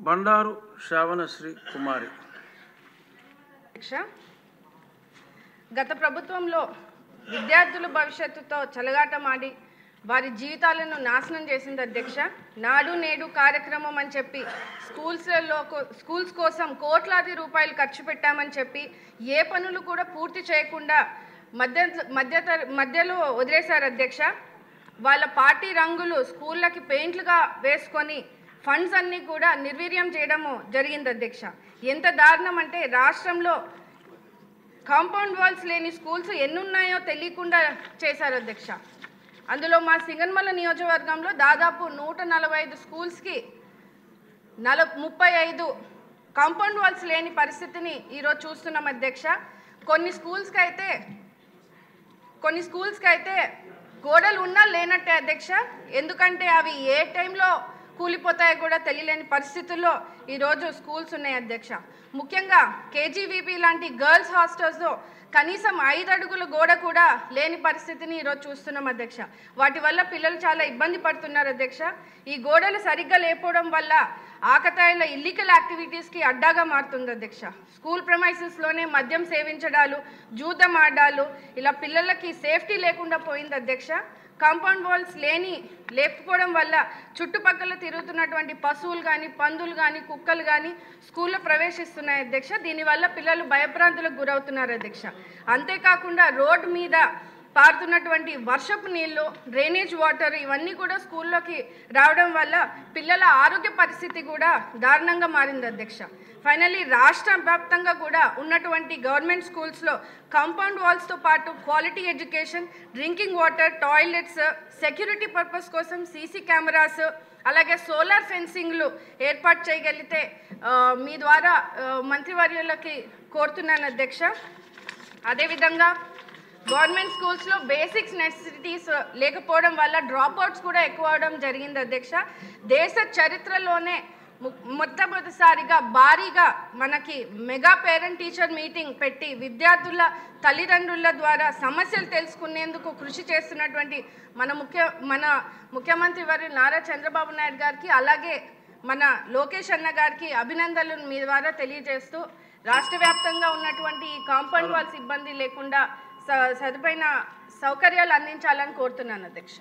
బండారు శ్రావణశ్రీ కుమారి. గత ప్రభుత్వంలో విద్యార్థుల భవిష్యత్తుతో చెలగాటమాడి వారి నాశనం చేసింది అధ్యక్ష. నాడు నేడు కార్యక్రమం అని చెప్పి స్కూల్స్ కోసం కోట్లాది రూపాయలు ఖర్చు పెట్టామని చెప్పి ఏ పనులు కూడా పూర్తి చేయకుండా మధ్యలో వదిలేశారు అధ్యక్ష. వాళ్ళ పార్టీ రంగులు స్కూళ్ళకి పెయింట్లుగా వేసుకొని ఫండ్స్ అన్నీ కూడా నిర్వీర్యం చేయడము జరిగింది అధ్యక్ష. ఎంత దారుణం అంటే రాష్ట్రంలో కాంపౌండ్ వాల్స్ లేని స్కూల్స్ ఎన్నున్నాయో తెలియకుండా చేశారు అధ్యక్ష. అందులో మా సింగనమల నియోజకవర్గంలో దాదాపు 145 స్కూల్స్కి 35 కాంపౌండ్ వాల్స్ లేని పరిస్థితిని ఈరోజు చూస్తున్నాం అధ్యక్ష. కొన్ని స్కూల్స్కి అయితే గోడలు ఉన్నా లేనట్టే అధ్యక్ష. ఎందుకంటే అవి ఏ టైంలో కూలిపోతాయో కూడా తెలియలేని పరిస్థితుల్లో ఈరోజు స్కూల్స్ ఉన్నాయి అధ్యక్ష. ముఖ్యంగా కేజీవీపీ లాంటి గర్ల్స్ హాస్టల్స్లో కనీసం 5 అడుగుల గోడ కూడా లేని పరిస్థితిని ఈరోజు చూస్తున్నాం అధ్యక్ష. వాటి వల్ల పిల్లలు చాలా ఇబ్బంది పడుతున్నారు అధ్యక్ష. ఈ గోడలు సరిగ్గా లేకపోవడం వల్ల ఆకతాయిల ఇల్లీగల్ యాక్టివిటీస్కి అడ్డాగా మారుతుంది అధ్యక్ష. స్కూల్ ప్రెమైసెస్లోనే మద్యం సేవించడాలు, జూదం ఆడాలు, ఇలా పిల్లలకి సేఫ్టీ లేకుండా పోయింది అధ్యక్ష. కాంపౌండ్ వాల్స్ లేకపోవడం వల్ల చుట్టుపక్కల తిరుగుతున్నటువంటి పశువులు కానీ, పందులు కానీ, కుక్కలు కానీ స్కూల్లో ప్రవేశిస్తున్నాయి అధ్యక్ష. దీనివల్ల పిల్లలు భయభ్రాంతులకు గురవుతున్నారు అధ్యక్ష. అంతేకాకుండా రోడ్డు మీద పారుతున్నటువంటి వర్షపు నీళ్ళు, డ్రైనేజ్ వాటర్ ఇవన్నీ కూడా స్కూల్లోకి రావడం వల్ల పిల్లల ఆరోగ్య పరిస్థితి కూడా దారుణంగా మారింది అధ్యక్ష. ఫైనల్లీ రాష్ట్ర వ్యాప్తంగా కూడా ఉన్నటువంటి గవర్నమెంట్ స్కూల్స్లో కాంపౌండ్ వాల్స్తో పాటు quality education, drinking water, toilets, security purpose కోసం సీసీ కెమెరాస్, అలాగే సోలార్ ఫెన్సింగ్లు ఏర్పాటు చేయగలిగితే మీ ద్వారా మంత్రివర్యులకి కోరుతున్నాను అధ్యక్ష. అదేవిధంగా గవర్నమెంట్ స్కూల్స్లో బేసిక్స్ నెసెసిటీస్ లేకపోవడం వల్ల డ్రాప్అవుట్స్ కూడా ఎక్కువ అవడం జరిగింది అధ్యక్ష. దేశ చరిత్రలోనే మొట్టమొదటిసారిగా భారీగా మనకి మెగా పేరెంట్ టీచర్ మీటింగ్ పెట్టి విద్యార్థుల తల్లిదండ్రుల ద్వారా సమస్యలు తెలుసుకునేందుకు కృషి చేస్తున్నటువంటి మన ముఖ్యమంత్రి వర్యులు నారా చంద్రబాబు నాయుడు గారికి, అలాగే మన లోకేష్ అన్న గారికి అభినందనలు మీ ద్వారా తెలియజేస్తూ రాష్ట్ర వ్యాప్తంగా ఉన్నటువంటి ఈ కాంపౌండ్ వాల్స్ ఇబ్బంది లేకుండా సదుపైన సౌకర్యాలు అందించాలని కోరుతున్నాను అధ్యక్ష.